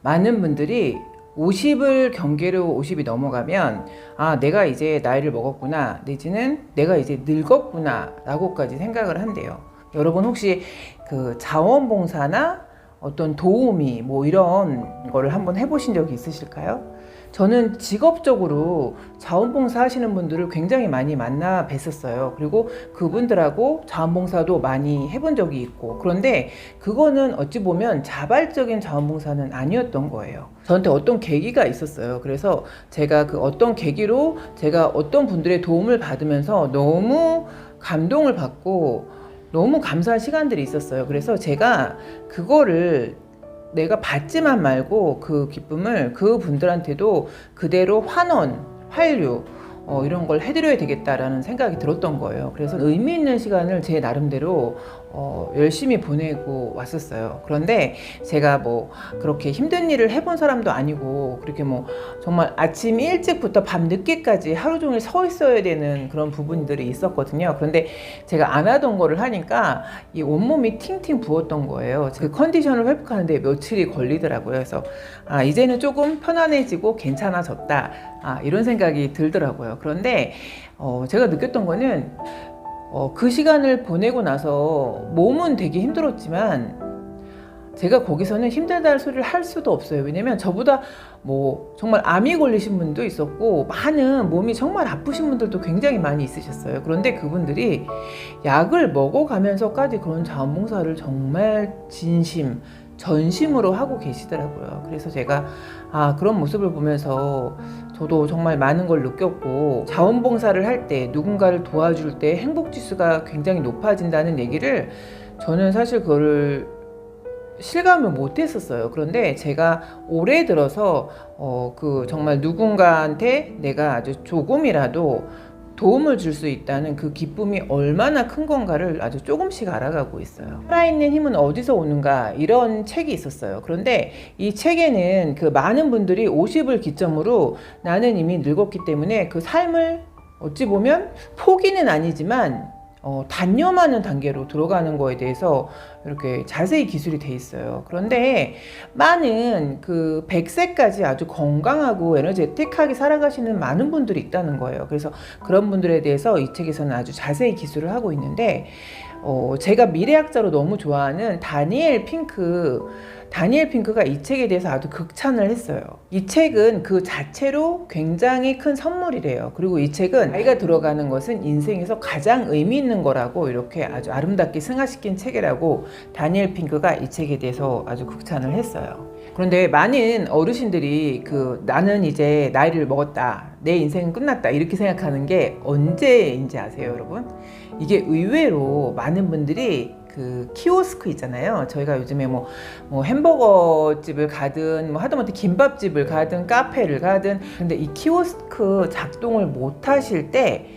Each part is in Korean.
많은 분들이 50을 경계로 50이 넘어가면 아, 내가 이제 나이를 먹었구나, 내지는 내가 이제 늙었구나 라고까지 생각을 한대요. 여러분 혹시 그 자원봉사나 어떤 도우미 뭐 이런 거를 한번 해보신 적이 있으실까요? 저는 직업적으로 자원봉사 하시는 분들을 굉장히 많이 만나 뵀었어요. 그리고 그분들하고 자원봉사도 많이 해본 적이 있고, 그런데 그거는 어찌 보면 자발적인 자원봉사는 아니었던 거예요. 저한테 어떤 계기가 있었어요. 그래서 제가 그 어떤 계기로 제가 어떤 분들의 도움을 받으면서 너무 감동을 받고 너무 감사한 시간들이 있었어요. 그래서 제가 그거를 내가 받지만 말고 그 기쁨을 그 분들한테도 그대로 환원, 환류 이런 걸 해드려야 되겠다라는 생각이 들었던 거예요. 그래서 의미 있는 시간을 제 나름대로 열심히 보내고 왔었어요. 그런데 제가 뭐 그렇게 힘든 일을 해본 사람도 아니고 그렇게 뭐 정말 아침 일찍부터 밤 늦게까지 하루 종일 서 있어야 되는 그런 부분들이 있었거든요. 그런데 제가 안 하던 거를 하니까 이 온몸이 팅팅 부었던 거예요. 그 컨디션을 회복하는데 며칠이 걸리더라고요. 그래서 아, 이제는 조금 편안해지고 괜찮아졌다, 이런 생각이 들더라고요. 그런데 제가 느꼈던 거는 그 시간을 보내고 나서 몸은 되게 힘들었지만 제가 거기서는 힘들다는 소리를 할 수도 없어요. 왜냐면 저보다 뭐 정말 암이 걸리신 분도 있었고 많은 몸이 정말 아프신 분들도 굉장히 많이 있으셨어요. 그런데 그분들이 약을 먹어가면서까지 그런 자원봉사를 정말 진심, 전심으로 하고 계시더라고요. 그래서 제가 그런 모습을 보면서 저도 정말 많은 걸 느꼈고, 자원봉사를 할 때, 누군가를 도와줄 때 행복지수가 굉장히 높아진다는 얘기를 저는 사실 그거를 실감을 못 했었어요. 그런데 제가 올해 들어서 그 정말 누군가한테 내가 아주 조금이라도 도움을 줄 수 있다는 그 기쁨이 얼마나 큰 건가를 아주 조금씩 알아가고 있어요. 살아있는 힘은 어디서 오는가, 이런 책이 있었어요. 그런데 이 책에는 그 많은 분들이 50을 기점으로 나는 이미 늙었기 때문에 그 삶을 어찌 보면 포기는 아니지만 단념하는 단계로 들어가는 거에 대해서 이렇게 자세히 기술이 돼 있어요. 그런데 많은 그 100세까지 아주 건강하고 에너제틱하게 살아가시는 많은 분들이 있다는 거예요. 그래서 그런 분들에 대해서 이 책에서는 아주 자세히 기술을 하고 있는데, 제가 미래학자로 너무 좋아하는 다니엘 핑크가 이 책에 대해서 아주 극찬을 했어요. 이 책은 그 자체로 굉장히 큰 선물이래요. 그리고 이 책은 나이가 들어가는 것은 인생에서 가장 의미 있는 거라고 이렇게 아주 아름답게 승화시킨 책이라고 다니엘 핑크가 이 책에 대해서 아주 극찬을 했어요. 그런데 많은 어르신들이 나는 이제 나이를 먹었다, 내 인생은 끝났다, 이렇게 생각하는 게 언제인지 아세요, 여러분? 이게 의외로 많은 분들이 그 키오스크 있잖아요. 저희가 요즘에 뭐 햄버거 집을 가든 뭐 하다못해 김밥집을 가든 카페를 가든, 근데 이 키오스크 작동을 못 하실 때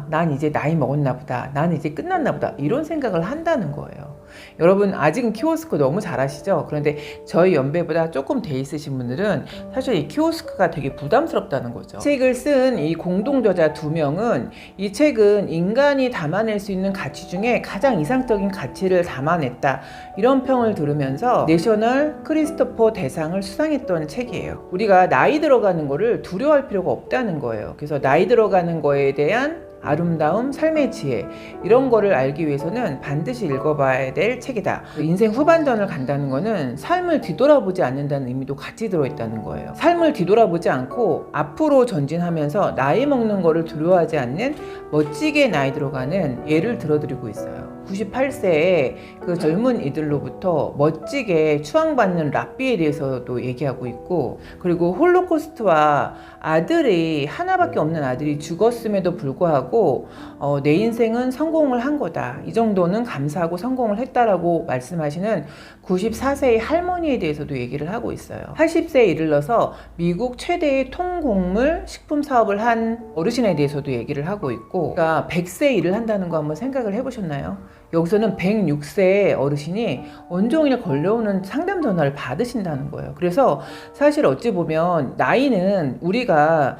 난 이제 나이 먹었나 보다, 난 이제 끝났나 보다, 이런 생각을 한다는 거예요. 여러분 아직은 키오스크 너무 잘 아시죠? 그런데 저희 연배보다 조금 돼 있으신 분들은 사실 이 키오스크가 되게 부담스럽다는 거죠. 책을 쓴 이 공동저자 2명은 이 책은 인간이 담아낼 수 있는 가치 중에 가장 이상적인 가치를 담아냈다, 이런 평을 들으면서 내셔널 크리스토퍼 대상을 수상했던 책이에요. 우리가 나이 들어가는 거를 두려워할 필요가 없다는 거예요. 그래서 나이 들어가는 거에 대한 아름다움, 삶의 지혜, 이런 거를 알기 위해서는 반드시 읽어봐야 될 책이다. 인생 후반전을 간다는 거는 삶을 뒤돌아보지 않는다는 의미도 같이 들어있다는 거예요. 삶을 뒤돌아보지 않고 앞으로 전진하면서 나이 먹는 거를 두려워하지 않는 멋지게 나이 들어가는 예를 들어드리고 있어요. 98세의 그 젊은 이들로부터 멋지게 추앙받는 랍비에 대해서도 얘기하고 있고, 그리고 홀로코스트와 아들이 하나밖에 없는 아들이 죽었음에도 불구하고 내 인생은 성공을 한 거다, 이 정도는 감사하고 성공을 했다라고 말씀하시는 94세의 할머니에 대해서도 얘기를 하고 있어요. 80세에 이르러서 미국 최대의 통곡물 식품 사업을 한 어르신에 대해서도 얘기를 하고 있고, 그러니까 100세 일을 한다는 거 한번 생각을 해보셨나요? 여기서는 106세의 어르신이 온종일 걸려오는 상담 전화를 받으신다는 거예요. 그래서 사실 어찌 보면 나이는 우리가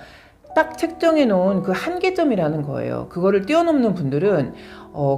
딱 책정해 놓은 그 한계점이라는 거예요. 그거를 뛰어넘는 분들은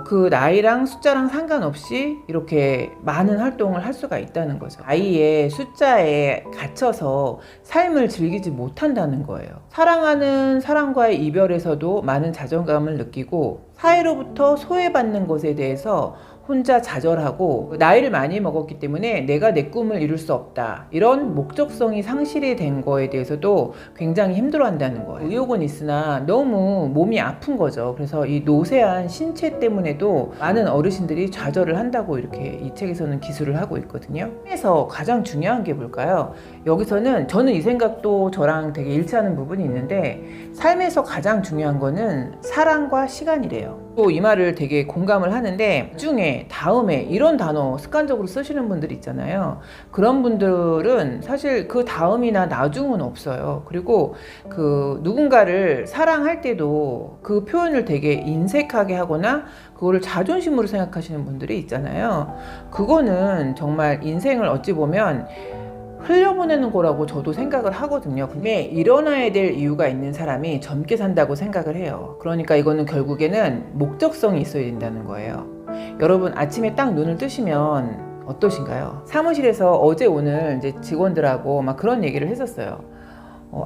그 나이랑 숫자랑 상관없이 이렇게 많은 활동을 할 수가 있다는 거죠. 나이의 숫자에 갇혀서 삶을 즐기지 못한다는 거예요. 사랑하는 사람과의 이별에서도 많은 자존감을 느끼고 사회로부터 소외받는 것에 대해서 혼자 좌절하고 나이를 많이 먹었기 때문에 내가 내 꿈을 이룰 수 없다, 이런 목적성이 상실이 된 거에 대해서도 굉장히 힘들어한다는 거예요. 의욕은 있으나 너무 몸이 아픈 거죠. 그래서 이 노쇠한 신체 때문에도 많은 어르신들이 좌절을 한다고 이렇게 이 책에서는 기술을 하고 있거든요. 그래서 가장 중요한 게 뭘까요? 여기서는 저는 이 생각도 저랑 되게 일치하는 부분이 있는데, 삶에서 가장 중요한 거는 사랑과 시간이래요. 또 이 말을 되게 공감을 하는데, 중에 다음에 이런 단어 습관적으로 쓰시는 분들 있잖아요. 그런 분들은 사실 그 다음이나 나중은 없어요. 그리고 그 누군가를 사랑할 때도 그 표현을 되게 인색하게 하거나 그거를 자존심으로 생각하시는 분들이 있잖아요. 그거는 정말 인생을 어찌 보면 흘려보내는 거라고 저도 생각을 하거든요. 근데 일어나야 될 이유가 있는 사람이 젊게 산다고 생각을 해요. 그러니까 이거는 결국에는 목적성이 있어야 된다는 거예요. 여러분, 아침에 딱 눈을 뜨시면 어떠신가요? 사무실에서 어제 오늘 이제 직원들하고 막 그런 얘기를 했었어요.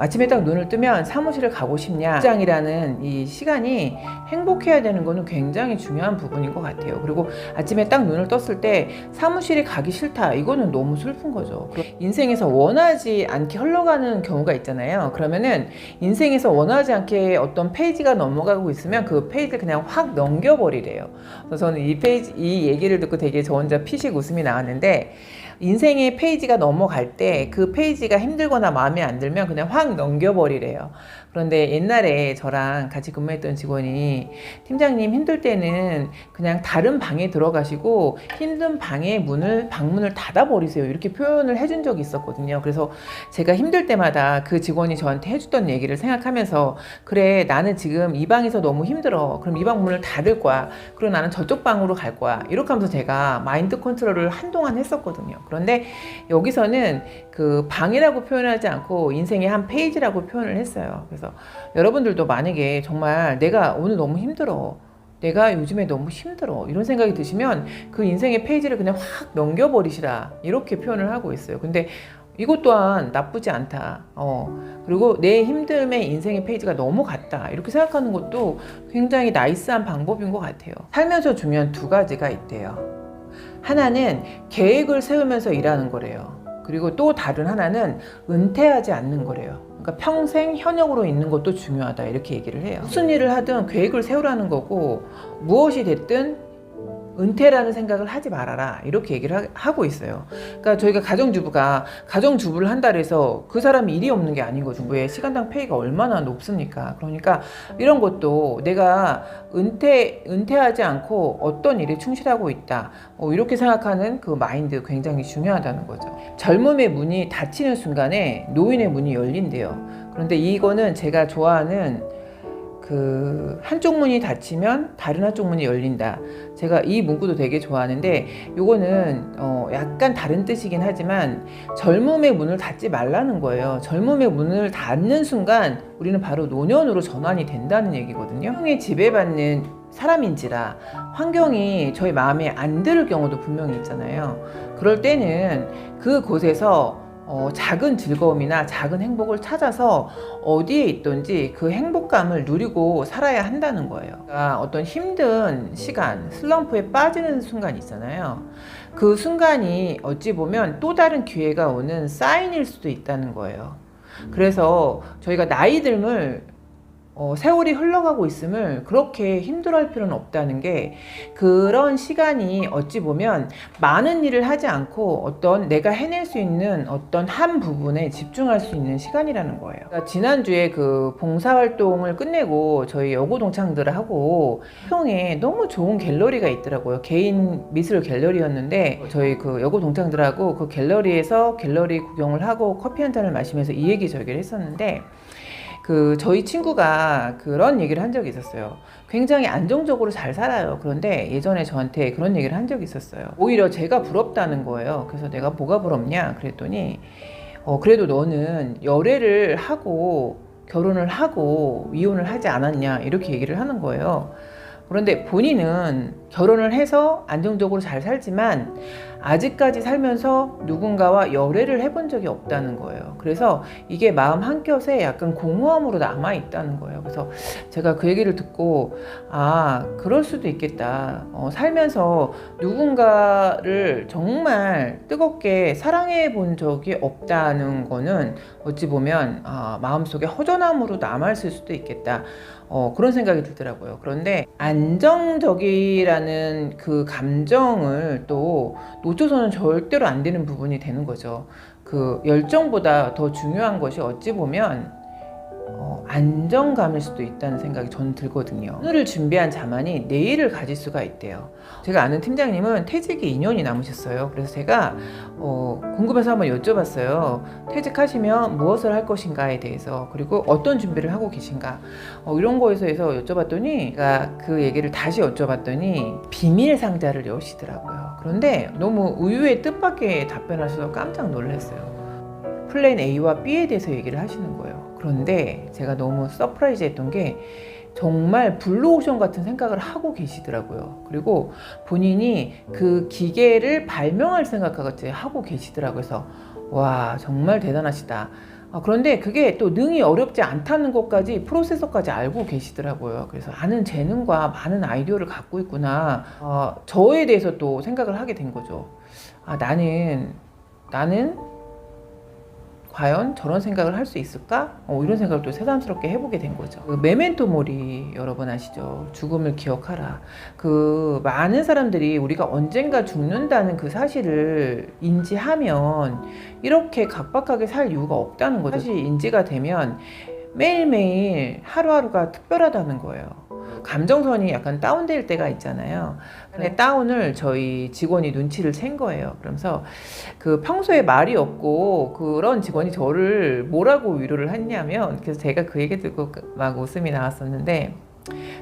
아침에 딱 눈을 뜨면 사무실을 가고 싶냐, 직장이라는 이 시간이 행복해야 되는 거는 굉장히 중요한 부분인 것 같아요. 그리고 아침에 딱 눈을 떴을 때 사무실에 가기 싫다, 이거는 너무 슬픈 거죠. 인생에서 원하지 않게 흘러가는 경우가 있잖아요. 그러면은 인생에서 원하지 않게 어떤 페이지가 넘어가고 있으면 그 페이지를 그냥 확 넘겨버리래요. 그래서 저는 이 얘기를 듣고 되게 저 혼자 피식 웃음이 나왔는데, 인생의 페이지가 넘어갈 때 그 페이지가 힘들거나 마음에 안 들면 그냥 확 넘겨버리래요. 그런데 옛날에 저랑 같이 근무했던 직원이, 팀장님 힘들 때는 그냥 다른 방에 들어가시고 힘든 방의 방문을 닫아버리세요, 이렇게 표현을 해준 적이 있었거든요. 그래서 제가 힘들 때마다 그 직원이 저한테 해줬던 얘기를 생각하면서, 그래, 나는 지금 이 방에서 너무 힘들어, 그럼 이 방 문을 닫을 거야, 그리고 나는 저쪽 방으로 갈 거야, 이렇게 하면서 제가 마인드 컨트롤을 한동안 했었거든요. 그런데 여기서는 그 방이라고 표현하지 않고 인생의 한 페이지라고 표현을 했어요. 그래서 여러분들도 만약에 정말 내가 오늘 너무 힘들어, 내가 요즘에 너무 힘들어, 이런 생각이 드시면 그 인생의 페이지를 그냥 확 넘겨버리시라, 이렇게 표현을 하고 있어요. 근데 이것 또한 나쁘지 않다. 그리고 내 힘듦의 인생의 페이지가 넘어갔다, 이렇게 생각하는 것도 굉장히 나이스한 방법인 것 같아요. 살면서 중요한 두 가지가 있대요. 하나는 계획을 세우면서 일하는 거래요. 그리고 또 다른 하나는 은퇴하지 않는 거래요. 그러니까 평생 현역으로 있는 것도 중요하다, 이렇게 얘기를 해요. 무슨 일을 하든 계획을 세우라는 거고, 무엇이 됐든 은퇴라는 생각을 하지 말아라, 이렇게 얘기를 하고 있어요. 그러니까 저희가 가정주부를 한다 해서 그 사람이 일이 없는 게 아니거든요. 왜? 시간당 페이가 얼마나 높습니까? 그러니까 이런 것도 내가 은퇴하지 않고 어떤 일에 충실하고 있다, 이렇게 생각하는 그 마인드 굉장히 중요하다는 거죠. 젊음의 문이 닫히는 순간에 노인의 문이 열린대요. 그런데 이거는 제가 좋아하는 그 한쪽 문이 닫히면 다른 한쪽 문이 열린다, 제가 이 문구도 되게 좋아하는데, 요거는 약간 다른 뜻이긴 하지만 젊음의 문을 닫지 말라는 거예요. 젊음의 문을 닫는 순간 우리는 바로 노년으로 전환이 된다는 얘기거든요. 환경에 지배받는 사람인지라 환경이 저희 마음에 안 들 경우도 분명히 있잖아요. 그럴 때는 그곳에서 작은 즐거움이나 작은 행복을 찾아서 어디에 있든지 그 행복감을 누리고 살아야 한다는 거예요. 그러니까 어떤 힘든 시간, 슬럼프에 빠지는 순간이 있잖아요. 그 순간이 어찌 보면 또 다른 기회가 오는 사인일 수도 있다는 거예요. 그래서 저희가 나이 듦을 세월이 흘러가고 있음을 그렇게 힘들어할 필요는 없다는 게, 그런 시간이 어찌 보면 많은 일을 하지 않고 어떤 내가 해낼 수 있는 어떤 한 부분에 집중할 수 있는 시간이라는 거예요. 그러니까 지난주에 그 봉사활동을 끝내고 저희 여고 동창들하고 평에 너무 좋은 갤러리가 있더라고요. 개인 미술 갤러리였는데 저희 그 여고 동창들하고 그 갤러리에서 갤러리 구경을 하고 커피 한 잔을 마시면서 이 얘기 저기를 했었는데, 저희 친구가 그런 얘기를 한 적이 있었어요. 굉장히 안정적으로 잘 살아요. 그런데 예전에 저한테 그런 얘기를 한 적이 있었어요. 오히려 제가 부럽다는 거예요. 그래서 내가 뭐가 부럽냐 그랬더니, 그래도 너는 열애를 하고 결혼을 하고 이혼을 하지 않았냐 이렇게 얘기를 하는 거예요. 그런데 본인은 결혼을 해서 안정적으로 잘 살지만 아직까지 살면서 누군가와 열애를 해본 적이 없다는 거예요. 그래서 이게 마음 한켠에 약간 공허함으로 남아있다는 거예요. 그래서 제가 그 얘기를 듣고 그럴 수도 있겠다. 살면서 누군가를 정말 뜨겁게 사랑해 본 적이 없다는 거는 어찌 보면 마음속에 허전함으로 남아있을 수도 있겠다. 그런 생각이 들더라고요. 그런데 안정적이라는 그 감정을 또 놓쳐서는 절대로 안 되는 부분이 되는 거죠. 그 열정보다 더 중요한 것이 어찌 보면 안정감일 수도 있다는 생각이 저는 들거든요. 오늘을 준비한 자만이 내일을 가질 수가 있대요. 제가 아는 팀장님은 퇴직이 2년이 남으셨어요. 그래서 제가 궁금해서 한번 여쭤봤어요. 퇴직하시면 무엇을 할 것인가에 대해서, 그리고 어떤 준비를 하고 계신가, 이런 거에서 여쭤봤더니 제가 그 얘기를 다시 여쭤봤더니 비밀 상자를 여시더라고요. 그런데 너무 의외의 뜻밖의 답변하셔서 깜짝 놀랐어요. 플랜 A와 B에 대해서 얘기를 하시는 거예요. 그런데 제가 너무 서프라이즈 했던 게 정말 블루오션 같은 생각을 하고 계시더라고요. 그리고 본인이 그 기계를 발명할 생각까지 하고 계시더라고요. 그래서 와, 정말 대단하시다. 그런데 그게 또 능히 어렵지 않다는 것까지, 프로세서까지 알고 계시더라고요. 그래서 아는 재능과 많은 아이디어를 갖고 있구나. 저에 대해서 또 생각을 하게 된 거죠. 나는 과연 저런 생각을 할 수 있을까? 이런 생각을 또 새삼스럽게 해보게 된 거죠. 그 메멘토 모리 여러분 아시죠? 죽음을 기억하라. 그 많은 사람들이 우리가 언젠가 죽는다는 그 사실을 인지하면 이렇게 각박하게 살 이유가 없다는 거죠. 사실 인지가 되면 매일매일 하루하루가 특별하다는 거예요. 감정선이 약간 다운될 때가 있잖아요. 근데 다운을 저희 직원이 눈치를 챈 거예요. 그러면서 그 평소에 말이 없고 그런 직원이 저를 뭐라고 위로를 했냐면, 그래서 제가 그 얘기 듣고 막 웃음이 나왔었는데,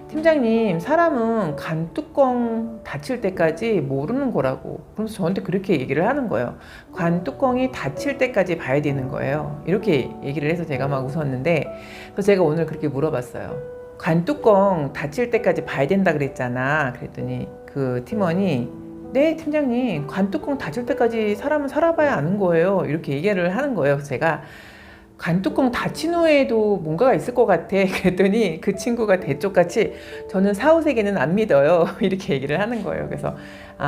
팀장님, 사람은 간뚜껑 닫힐 때까지 모르는 거라고. 그러면서 저한테 그렇게 얘기를 하는 거예요. 간뚜껑이 닫힐 때까지 봐야 되는 거예요. 이렇게 얘기를 해서 제가 막 웃었는데, 그래서 제가 오늘 그렇게 물어봤어요. 관뚜껑 닫힐 때까지 봐야 된다 그랬잖아. 그랬더니 그 팀원이 네 팀장님, 관뚜껑 닫힐 때까지 사람은 살아봐야 아는 거예요. 이렇게 얘기를 하는 거예요. 그래서 제가 관뚜껑 닫힌 후에도 뭔가가 있을 것 같아. 그랬더니 그 친구가 대쪽같이 저는 사후세계는 안 믿어요. 이렇게 얘기를 하는 거예요. 그래서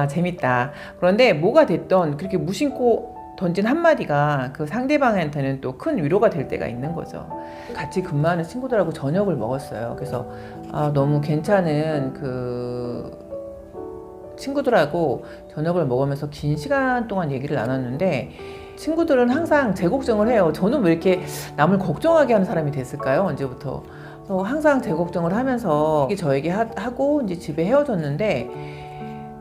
재밌다. 그런데 뭐가 됐던 그렇게 무심코 던진 한마디가 그 상대방한테는 또 큰 위로가 될 때가 있는 거죠. 같이 근무하는 친구들하고 저녁을 먹었어요. 그래서 너무 괜찮은 그 친구들하고 저녁을 먹으면서 긴 시간 동안 얘기를 나눴는데, 친구들은 항상 제 걱정을 해요. 저는 왜 이렇게 남을 걱정하게 하는 사람이 됐을까요? 언제부터? 항상 제 걱정을 하면서 저에게 하고 이제 집에 헤어졌는데,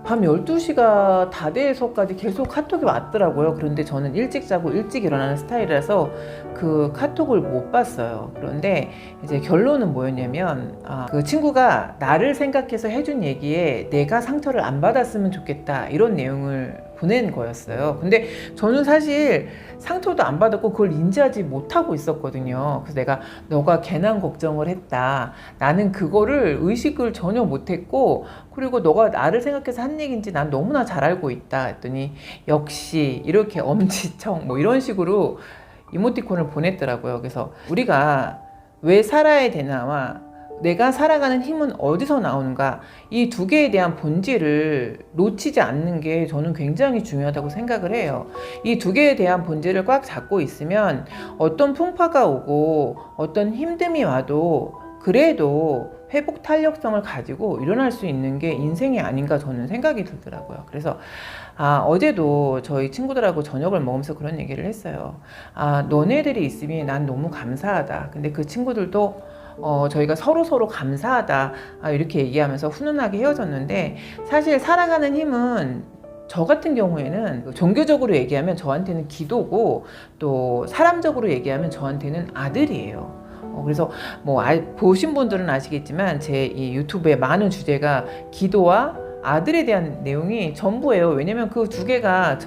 밤 12시가 다 돼서까지 계속 카톡이 왔더라고요. 그런데 저는 일찍 자고 일찍 일어나는 스타일이라서 그 카톡을 못 봤어요. 그런데 이제 결론은 뭐였냐면, 그 친구가 나를 생각해서 해준 얘기에 내가 상처를 안 받았으면 좋겠다, 이런 내용을 보낸 거였어요. 근데 저는 사실 상처도 안 받았고 그걸 인지하지 못하고 있었거든요. 그래서 내가 너가 괜한 걱정을 했다, 나는 그거를 의식을 전혀 못했고, 그리고 너가 나를 생각해서 한 얘기인지 난 너무나 잘 알고 있다 했더니 역시 이렇게 엄지척 뭐 이런 식으로 이모티콘을 보냈더라고요. 그래서 우리가 왜 살아야 되나와 내가 살아가는 힘은 어디서 나오는가, 이 두 개에 대한 본질을 놓치지 않는 게 저는 굉장히 중요하다고 생각을 해요. 이 두 개에 대한 본질을 꽉 잡고 있으면 어떤 풍파가 오고 어떤 힘듦이 와도 그래도 회복 탄력성을 가지고 일어날 수 있는 게 인생이 아닌가 저는 생각이 들더라고요. 그래서 어제도 저희 친구들하고 저녁을 먹으면서 그런 얘기를 했어요. 너네들이 있으면 난 너무 감사하다. 근데 그 친구들도 저희가 서로 감사하다, 이렇게 얘기하면서 훈훈하게 헤어졌는데, 사실 살아가는 힘은 저 같은 경우에는 종교적으로 얘기하면 저한테는 기도고, 또 사람적으로 얘기하면 저한테는 아들이에요. 그래서 뭐 보신 분들은 아시겠지만 제 이 유튜브의 많은 주제가 기도와 아들에 대한 내용이 전부예요. 왜냐면 그 두 개가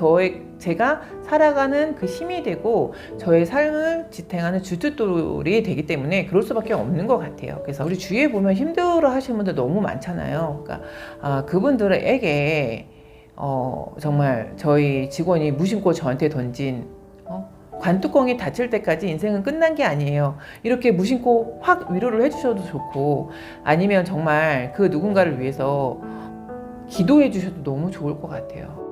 제가 살아가는 그 힘이 되고 저의 삶을 지탱하는 주춧돌이 되기 때문에 그럴 수밖에 없는 것 같아요. 그래서 우리 주위에 보면 힘들어 하시는 분들 너무 많잖아요. 그러니까 그분들에게 정말 저희 직원이 무심코 저한테 던진 관뚜껑이 닫힐 때까지 인생은 끝난 게 아니에요. 이렇게 무심코 확 위로를 해주셔도 좋고, 아니면 정말 그 누군가를 위해서 기도해 주셔도 너무 좋을 것 같아요.